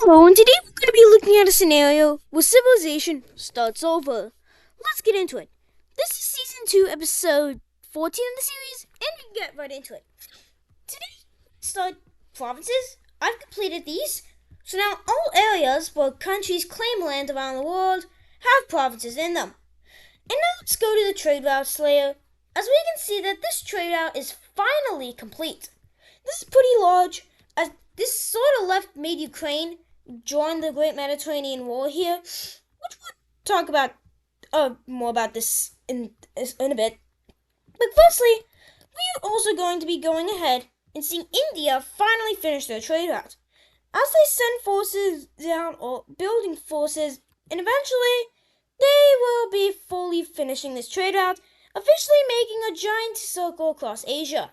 Hello, and today we're going to be looking at a scenario where civilization starts over. Let's get into it. This is Season 2, Episode 14 of the series, and we can get right into it. Today, start provinces. I've completed these. So now all areas where countries claim land around the world have provinces in them. And now let's go to the trade routes layer, as we can see that this trade route is finally complete. This is pretty large, as this sort of left made Ukraine join the Great Mediterranean War here, which we'll talk about more about this in a bit. But firstly, we are also going to be going ahead and seeing India finally finish their trade route, as they send forces down or building forces, and eventually they will be fully finishing this trade route, officially making a giant circle across Asia.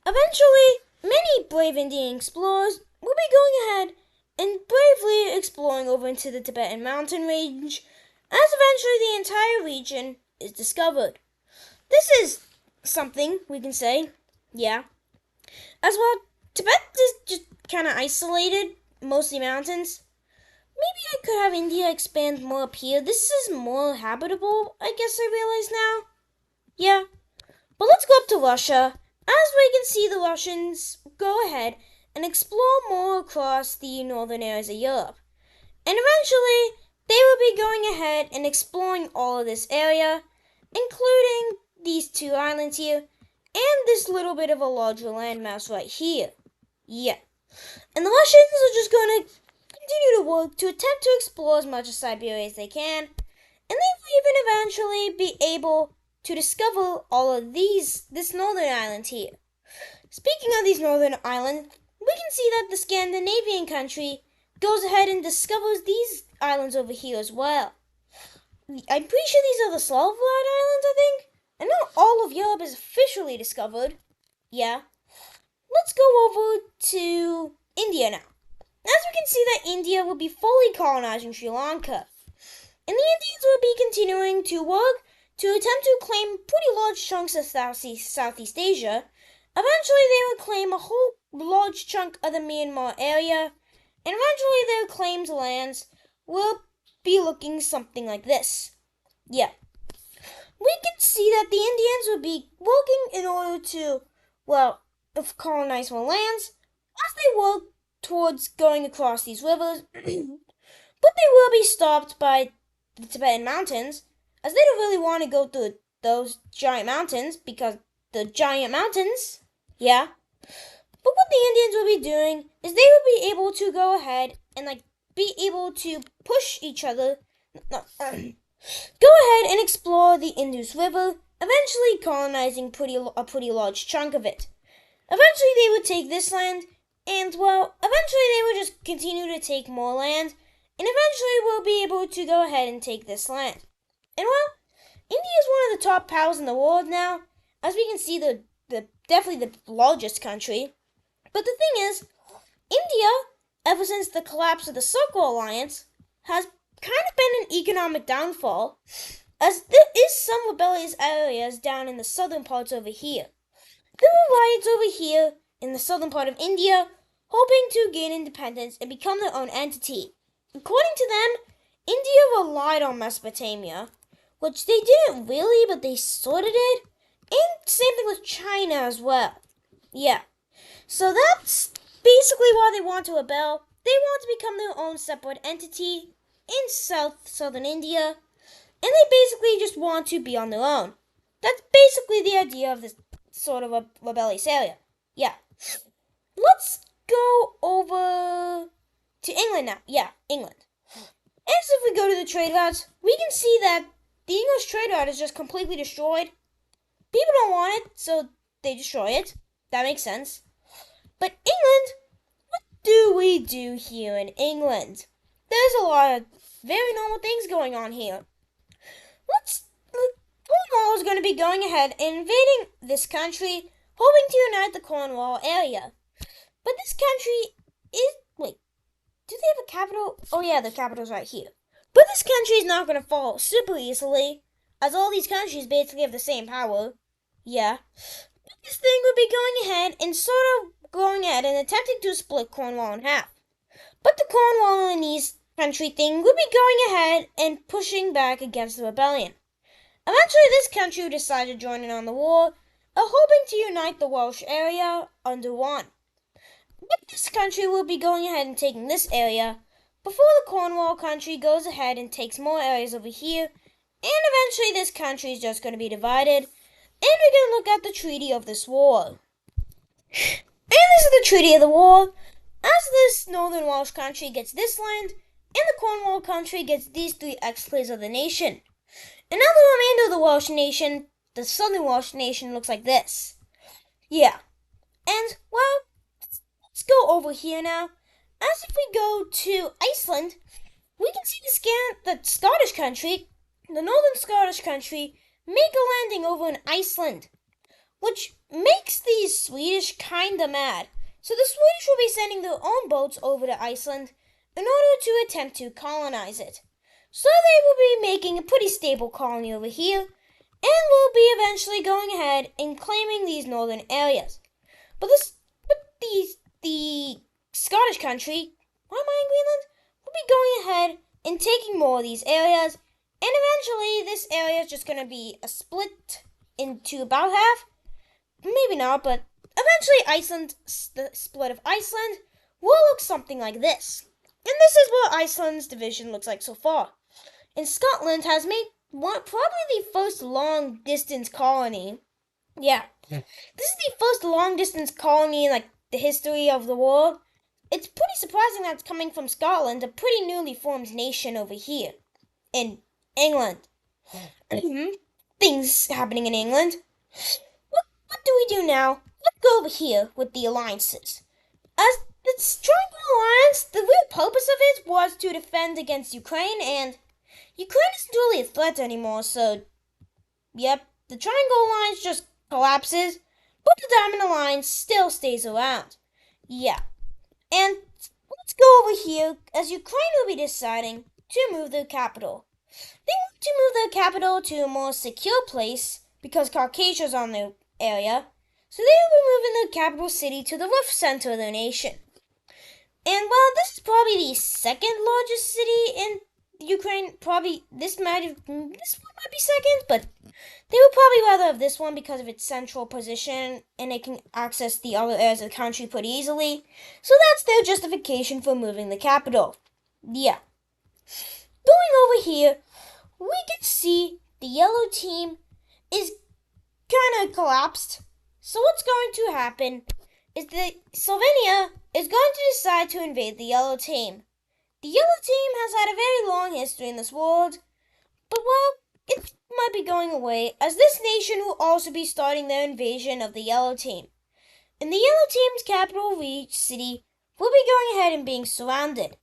Eventually, many brave Indian explorers will be going ahead and bravely exploring over into the Tibetan mountain range, as eventually the entire region is discovered. This is something we can say, yeah. As well, Tibet is just kind of isolated, mostly mountains. Maybe I could have India expand more up here. This is more habitable, I guess I realize now. Yeah. But let's go up to Russia, as we can see the Russians go ahead and explore more across the northern areas of Europe. And eventually, they will be going ahead and exploring all of this area, including these two islands here, and this little bit of a larger landmass right here. Yeah. And the Russians are just going to continue to work to attempt to explore as much of Siberia as they can, and they will even eventually be able to discover all of this northern island here. Speaking of these northern islands, we can see that the Scandinavian country goes ahead and discovers these islands over here as well. I'm pretty sure these are the Svalbard Islands, I think. And now all of Europe is officially discovered. Yeah. Let's go over to India now. As we can see that India will be fully colonizing Sri Lanka. And the Indians will be continuing to work to attempt to claim pretty large chunks of Southeast Asia. Eventually they will claim a whole large chunk of the Myanmar area, and eventually their claimed lands will be looking something like this. Yeah. We can see that the Indians will be working in order to, colonize more lands, as they work towards going across these rivers, but they will be stopped by the Tibetan mountains, as they don't really want to go through those giant mountains, because the giant mountains, yeah. But what the Indians will be doing is they will be able to go ahead and be able to push each other, go ahead and explore the Indus River, eventually colonizing a pretty large chunk of it. Eventually they would take this land, and eventually they would just continue to take more land, and eventually we'll be able to go ahead and take this land. And India is one of the top powers in the world now, as we can see the definitely the largest country. But the thing is, India, ever since the collapse of the Circle Alliance, has kind of been an economic downfall, as there is some rebellious areas down in the southern parts over here. There were riots over here in the southern part of India, hoping to gain independence and become their own entity. According to them, India relied on Mesopotamia, which they didn't really, but they sort of did, and same thing with China as well. Yeah. So that's basically why they want to rebel. They want to become their own separate entity in southern India, and they basically just want to be on their own. That's basically the idea of this sort of a rebellious area. Yeah. Let's go over to England now. Yeah, England. And so if we go to the trade routes, we can see that the English trade route is just completely destroyed. People don't want it, so they destroy it. That makes sense. But England, what do we do here in England? There's a lot of very normal things going on here. Cornwall is going to be going ahead and invading this country, hoping to unite the Cornwall area. But this country is, do they have a capital? Oh yeah, the capital's right here. But this country is not going to fall super easily, as all these countries basically have the same power. Yeah. But this thing would be going ahead and attempting to split Cornwall in half. But the the Cornwall and East country thing will be going ahead and pushing back against the rebellion. Eventually, this country will decide to join in on the war, hoping to unite the Welsh area under one. But this country will be going ahead and taking this area before the Cornwall country goes ahead and takes more areas over here, and eventually this country is just going to be divided, and we're going to look at the treaty of this war. And this is the treaty of the war, as this northern Welsh country gets this land, and the Cornwall country gets these 3 exclaves of the nation. And now the remainder of the Welsh nation, the southern Welsh nation, looks like this. Yeah. And, well, let's go over here now. As if we go to Iceland, we can see the Scottish country, the northern Scottish country, make a landing over in Iceland, which makes the Swedish kinda mad. So the Swedish will be sending their own boats over to Iceland in order to attempt to colonize it. So they will be making a pretty stable colony over here, and will be eventually going ahead and claiming these northern areas. But the Scottish country, why am I in Greenland? Will be going ahead and taking more of these areas, and eventually this area is just going to be a split into about half. Maybe not, but eventually the split of Iceland will look something like this. And this is what Iceland's division looks like so far. And Scotland has made probably the first long-distance colony. Yeah. This is the first long-distance colony in the history of the world. It's pretty surprising that it's coming from Scotland, a pretty newly formed nation over here in England. Things happening in England. What do we do now? Let's go over here with the alliances. As the Triangle Alliance, the real purpose of it was to defend against Ukraine, and Ukraine isn't really a threat anymore, so yep, the Triangle Alliance just collapses, but the Diamond Alliance still stays around. Yeah. And let's go over here, as Ukraine will be deciding to move their capital. They want to move their capital to a more secure place, because Caucasia's on their area, so they will be moving their capital city to the rough center of their nation. And well, this is probably the second largest city in Ukraine. Probably this one might be second, but they would probably rather have this one because of its central position, and they can access the other areas of the country pretty easily. So that's their justification for moving the capital. Yeah. Going over here, we can see the yellow team is kind of collapsed. So what's going to happen is that Slovenia is going to decide to invade the yellow team. The yellow team has had a very long history in this world, but well, it might be going away, as this nation will also be starting their invasion of the yellow team. And the yellow team's capital city will be going ahead and being surrounded.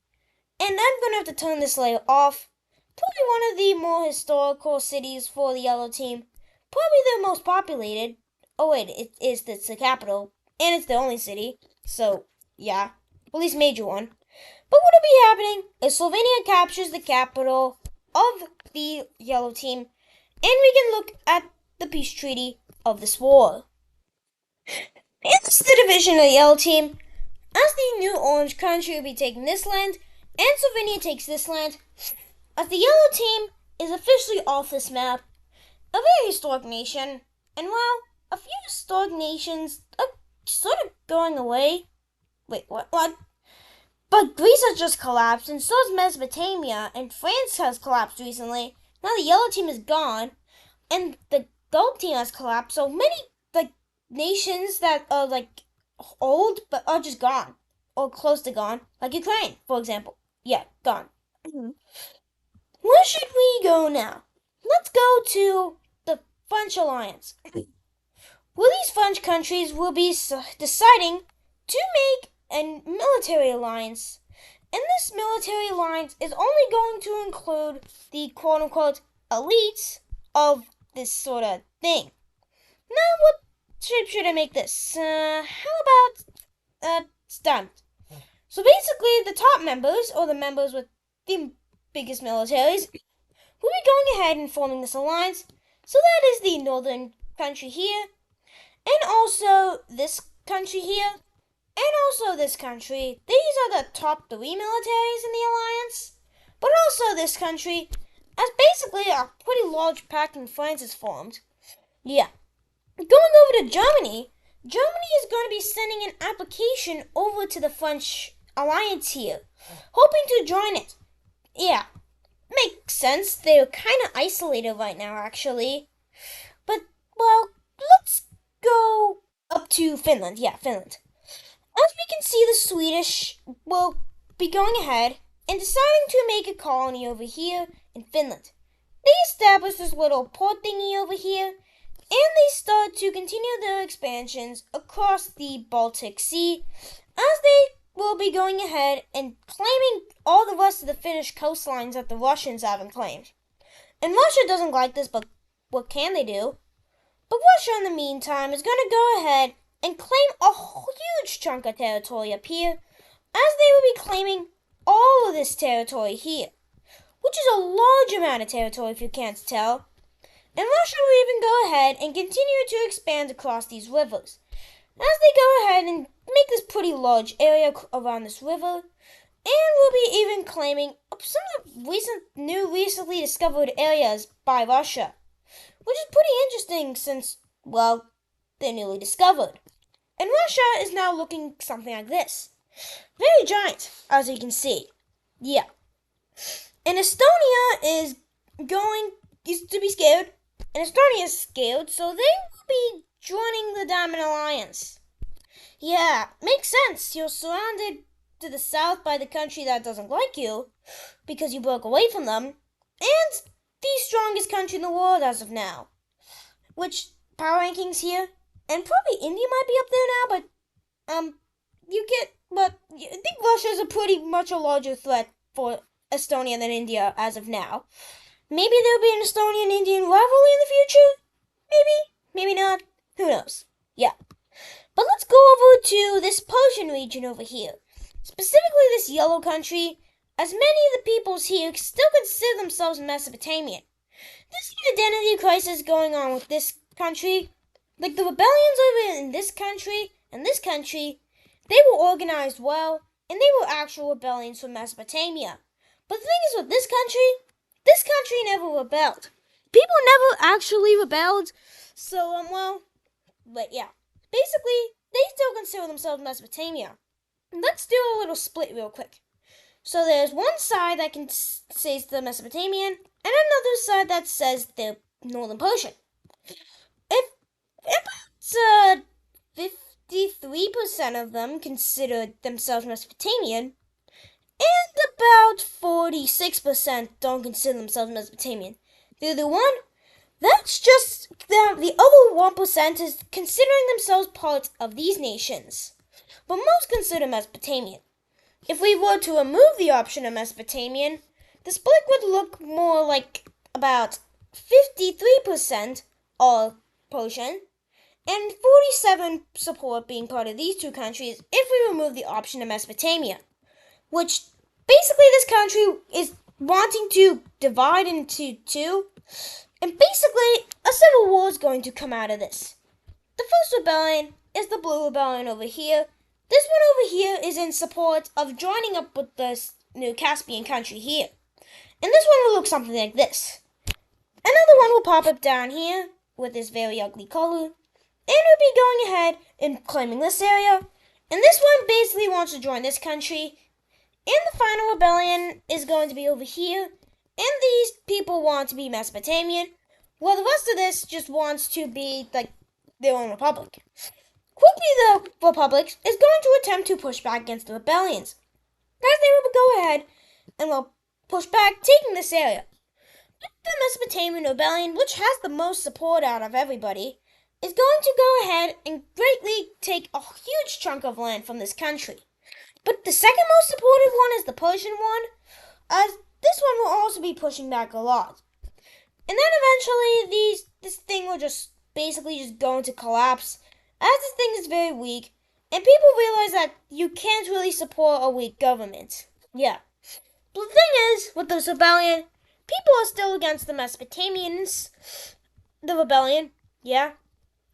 And I'm going to have to turn this layer off. Probably one of the more historical cities for the yellow team. Probably the most populated. Oh wait, it's the capital. And it's the only city. So, yeah. At least major one. But what will be happening is Slovenia captures the capital of the yellow team. And we can look at the peace treaty of this war. And this is the division of the yellow team. As the new orange country will be taking this land, and Slovenia takes this land, as the yellow team is officially off this map, a very historic nation, and well, a few historic nations are sort of going away. Wait, what? But Greece has just collapsed, and so has Mesopotamia, and France has collapsed recently. Now the yellow team is gone, and the gold team has collapsed, so many, nations that are, old, but are just gone, or close to gone, like Ukraine, for example. Yeah, gone. Where should we go now? Let's go to the French alliance. Well, these French countries will be deciding to make a military alliance. And this military alliance is only going to include the quote-unquote elites of this sort of thing. Now, what shape should I make this? How about stunt? So basically, the top members, or the members with the biggest militaries, will be going ahead and forming this alliance. So that is the northern country here, and also this country here, and also this country. These are the top 3 militaries in the alliance. But also this country, as basically a pretty large pact in France is formed. Yeah. Going over to Germany, Germany is going to be sending an application over to the French alliance here, hoping to join it. Yeah, makes sense. They're kind of isolated right now, actually. But, well, let's go up to Finland. Yeah, Finland. As we can see, the Swedish will be going ahead and deciding to make a colony over here in Finland. They established this little port thingy over here, and they start to continue their expansions across the Baltic Sea, as they will be going ahead and claiming all the rest of the Finnish coastlines that the Russians haven't claimed. And Russia doesn't like this, but what can they do? But Russia, in the meantime, is going to go ahead and claim a huge chunk of territory up here, as they will be claiming all of this territory here, which is a large amount of territory if you can't tell. And Russia will even go ahead and continue to expand across these rivers, as they go ahead and make this pretty large area around this river, and will be even claiming some of the recently discovered areas by Russia, which is pretty interesting since, well, they're newly discovered. And Russia is now looking something like this. Very giant, as you can see. Yeah. And Estonia is to be scared. And Estonia is scared, so they will be joining the Diamond Alliance. Yeah, makes sense. You're surrounded to the south by the country that doesn't like you, because you broke away from them, and the strongest country in the world as of now. Which, power rankings here, and probably India might be up there now, but I think Russia is pretty much a larger threat for Estonia than India as of now. Maybe there'll be an Estonian-Indian rivalry in the future? Maybe not. Who knows? Yeah. But let's go over to this Persian region over here. Specifically this yellow country, as many of the peoples here still consider themselves Mesopotamian. There's an identity crisis going on with this country. Like the rebellions over in this country and this country, they were organized well, and they were actual rebellions from Mesopotamia. But the thing is with this country never rebelled. People never actually rebelled, so, but yeah. Basically, they still consider themselves Mesopotamia. Let's do a little split real quick. So there's one side that says the Mesopotamian, and another side that says the Northern Persian. About 53% of them consider themselves Mesopotamian, and about 46% don't consider themselves Mesopotamian. The other one, that's just the other 1% is considering themselves part of these nations, but most consider Mesopotamian. If we were to remove the option of Mesopotamian, the split would look more like about 53% all Persian, and 47% support being part of these two countries if we remove the option of Mesopotamia, which basically this country is wanting to divide into two, and basically a civil war is going to come out of this. The first rebellion is the Blue Rebellion over here. This one over here is in support of joining up with this new Caspian country here. And this one will look something like this. Another one will pop up down here with this very ugly color, and we'll be going ahead and claiming this area. And this one basically wants to join this country. And the final rebellion is going to be over here. And these people want to be Mesopotamian, while the rest of this just wants to be like their own republic. Quickly, the republic is going to attempt to push back against the rebellions, as they will go ahead and will push back, taking this area. But the Mesopotamian rebellion, which has the most support out of everybody, is going to go ahead and greatly take a huge chunk of land from this country. But the second most supported one is the Persian one, as this one will also be pushing back a lot. And then eventually this thing will just basically just go into collapse, as this thing is very weak, and people realize that you can't really support a weak government. Yeah. But the thing is, with this rebellion, people are still against the Mesopotamians, the rebellion, yeah.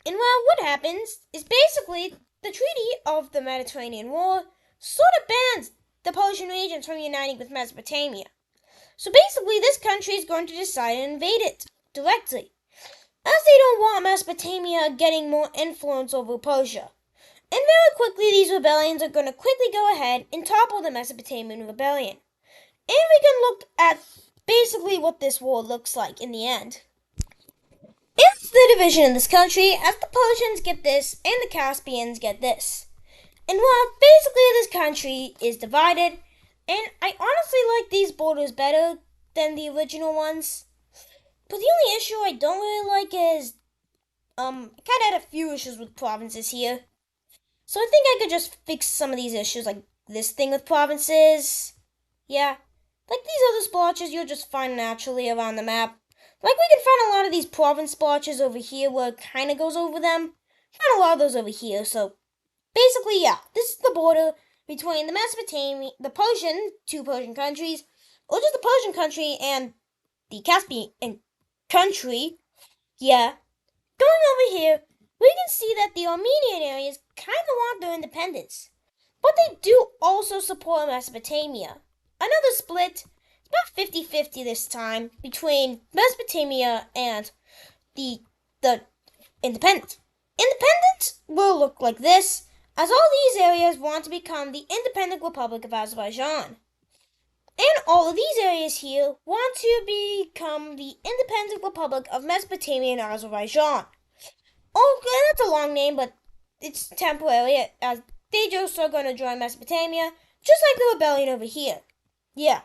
And well, what happens is basically the Treaty of the Mediterranean War sort of bans the Persian regions from uniting with Mesopotamia. So basically, this country is going to decide to invade it directly, as they don't want Mesopotamia getting more influence over Persia. And very quickly, these rebellions are going to quickly go ahead and topple the Mesopotamian rebellion. And we can look at basically what this war looks like in the end. It's the division in this country, as the Persians get this and the Caspians get this. And well, basically this country is divided, and I honestly like these borders better than the original ones. But the only issue I don't really like is, I kind of had a few issues with provinces here. So I think I could just fix some of these issues, like this thing with provinces. Yeah, like these other splotches you'll just find naturally around the map. Like we can find a lot of these province splotches over here where it kind of goes over them. Find a lot of those over here, so basically, yeah, this is the border between the Mesopotamia, the Persian, two Persian countries, or just the Persian country and the Caspian country. Yeah. Going over here, we can see that the Armenian areas kind of want their independence, but they do also support Mesopotamia. Another split, it's about 50-50 this time, between Mesopotamia and the independent. Independence will look like this, as all these areas want to become the independent Republic of Azerbaijan. And all of these areas here want to become the independent Republic of Mesopotamia and Azerbaijan. Oh, that's a long name, but it's temporary, as they just are going to join Mesopotamia, just like the rebellion over here. Yeah.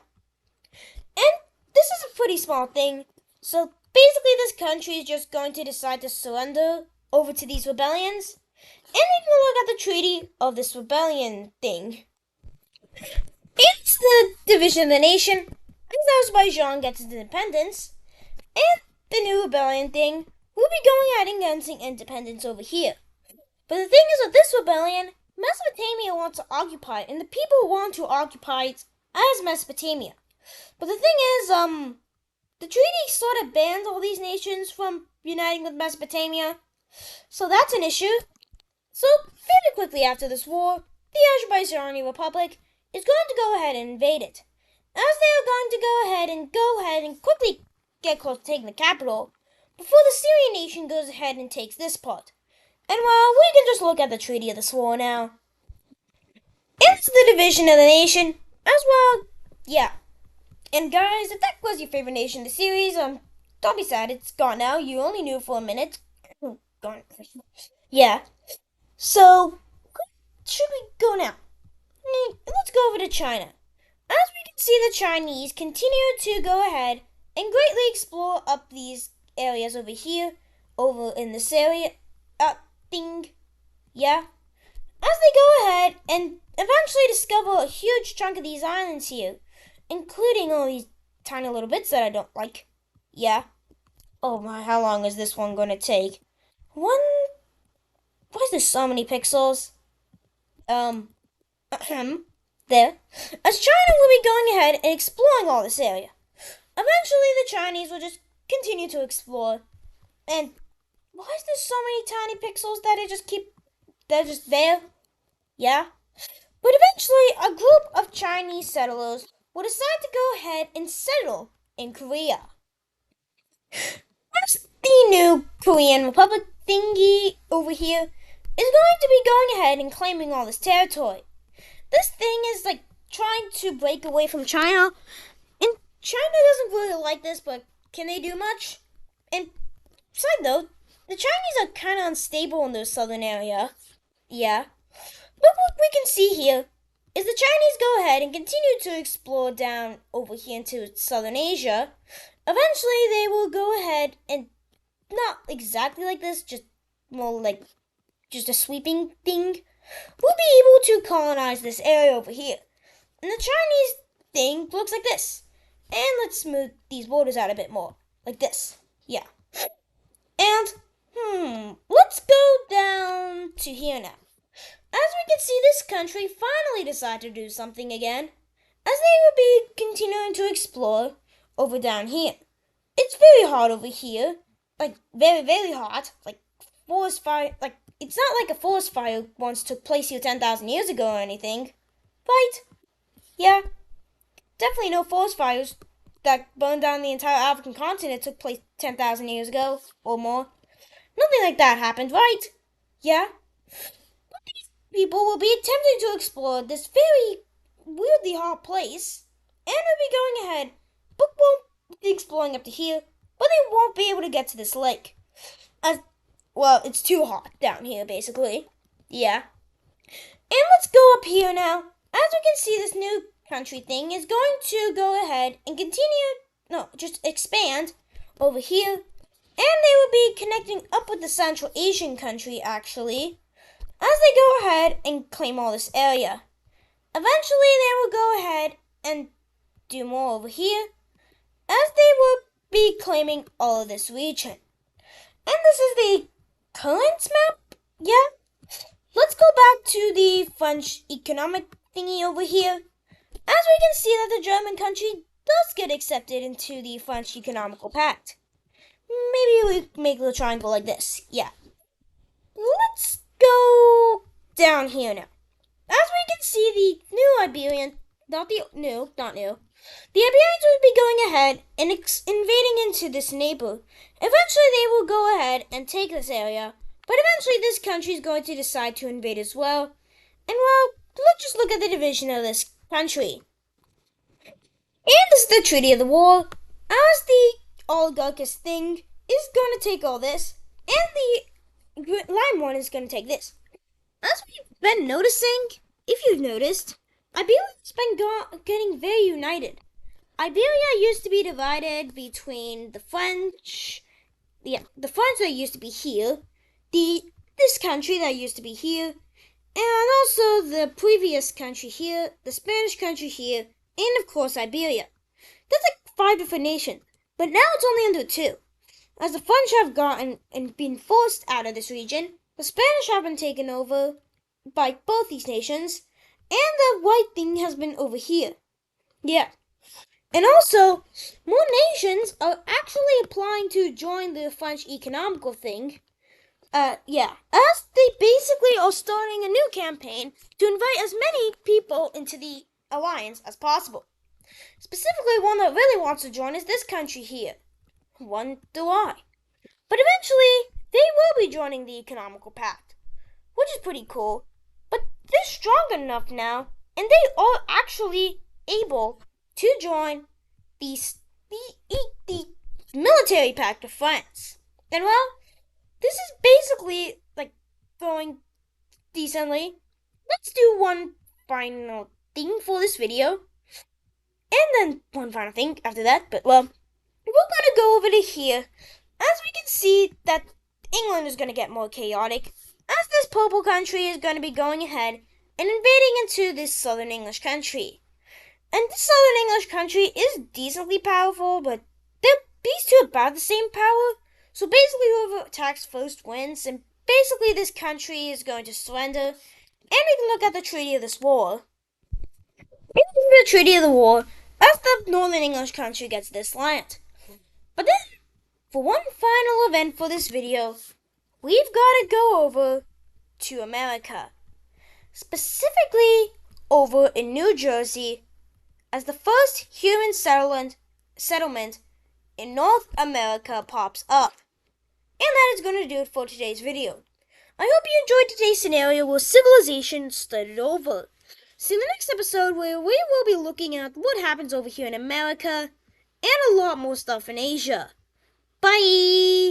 And this is a pretty small thing, so basically this country is just going to decide to surrender over to these rebellions. And we can look at the treaty of this rebellion thing. It's the division of the nation, as Azerbaijan gets its independence, and the new rebellion thing will be going ahead and getting independence over here. But the thing is, with this rebellion, Mesopotamia wants to occupy it, and the people want to occupy it as Mesopotamia. But the thing is, the treaty sort of bans all these nations from uniting with Mesopotamia, so that's an issue. So, very quickly after this war, the Azerbaijani Republic is going to go ahead and invade it. As they are going to go ahead and quickly get close to taking the capital, before the Syrian nation goes ahead and takes this part. And well, we can just look at the Treaty of this war now. It's the division of the nation, as well, yeah. And guys, if that was your favorite nation in the series, don't be sad, it's gone now. You only knew for a minute. Gone. Yeah. So, should we go now? Let's go over to China. As we can see, the Chinese continue to go ahead and greatly explore up these areas over here, over in this area, thing, yeah. As they go ahead and eventually discover a huge chunk of these islands here, including all these tiny little bits that I don't like, yeah. Oh my, how long is this one gonna take? Why is there so many pixels? There. As China will be going ahead and exploring all this area. Eventually, the Chinese will just continue to explore. And why is there so many tiny pixels that they're just there? Yeah. But eventually, a group of Chinese settlers will decide to go ahead and settle in Korea. As the new Korean Republic thingy over here is going to be going ahead and claiming all this territory. This thing is like trying to break away from China, and China doesn't really like this, but can they do much? And side note, the Chinese are kind of unstable in their southern area. Yeah. But what we can see here is the Chinese go ahead and continue to explore down over here into southern Asia. Eventually, they will go ahead and, not exactly like this, just more like just a sweeping thing, will be able to colonize this area over here. And the Chinese thing looks like this. And let's smooth these borders out a bit more. Like this. Yeah. And, let's go down to here now. As we can see, this country finally decided to do something again, as they will be continuing to explore over down here. It's very hot over here. Like, very, very hot. Like, forest fire, like, it's not like a forest fire once took place here 10,000 years ago or anything. Right? Yeah. Definitely no forest fires that burned down the entire African continent took place 10,000 years ago or more. Nothing like that happened, right? Yeah? But these people will be attempting to explore this very weirdly hot place, and will be going ahead, but won't be exploring up to here, but they won't be able to get to this lake. As well, it's too hot down here, basically. Yeah. And let's go up here now. As we can see, this new country thing is going to go ahead and just expand over here. And they will be connecting up with the Central Asian country, actually, as they go ahead and claim all this area. Eventually, they will go ahead and do more over here, as they will be claiming all of this region. And this is the current map? Yeah? Let's go back to the French economic thingy over here. As we can see that the German country does get accepted into the French Economical Pact. Maybe we make a little triangle like this. Yeah. Let's go down here now. As we can see, the new Iberian, not new. The Iberians will be going ahead and invading into this neighbor. Eventually, they will go ahead and take this area. But eventually, this country is going to decide to invade as well. And well, let's just look at the division of this country. And this is the Treaty of the Wall, as the oligarchist thing is going to take all this, and the lime one is going to take this. As we've been noticing, if you've noticed, Iberia's been getting very united. Iberia used to be divided between the French, the French that used to be here, this country that used to be here, and also the previous country here, the Spanish country here, and of course Iberia. That's like 5 different nations, but now it's only under 2. As the French have gotten and been forced out of this region, the Spanish have been taken over by both these nations, and the white thing has been over here. Yeah. And also, more nations are actually applying to join the French economical thing. As they basically are starting a new campaign to invite as many people into the alliance as possible. Specifically, one that really wants to join is this country here. Wonder why. But eventually, they will be joining the Economical Pact, which is pretty cool. But they're strong enough now, and they are actually able to join the military pact of France. And well, this is basically like going decently. Let's do one final thing for this video. And then one final thing after that. But well, we're going to go over to here. As we can see that England is going to get more chaotic. As this purple country is going to be going ahead and invading into this southern English country. And this southern English country is decently powerful, but these two are about the same power. So basically whoever attacks first wins, and basically this country is going to surrender. And we can look at the Treaty of this War. In the Treaty of the War, as the northern English country gets this land. But then, for one final event for this video, we've got to go over to America. Specifically over in New Jersey, as the first human settlement in North America pops up. And that is going to do it for today's video. I hope you enjoyed today's scenario where civilization started over. See you in the next episode where we will be looking at what happens over here in America and a lot more stuff in Asia. Bye!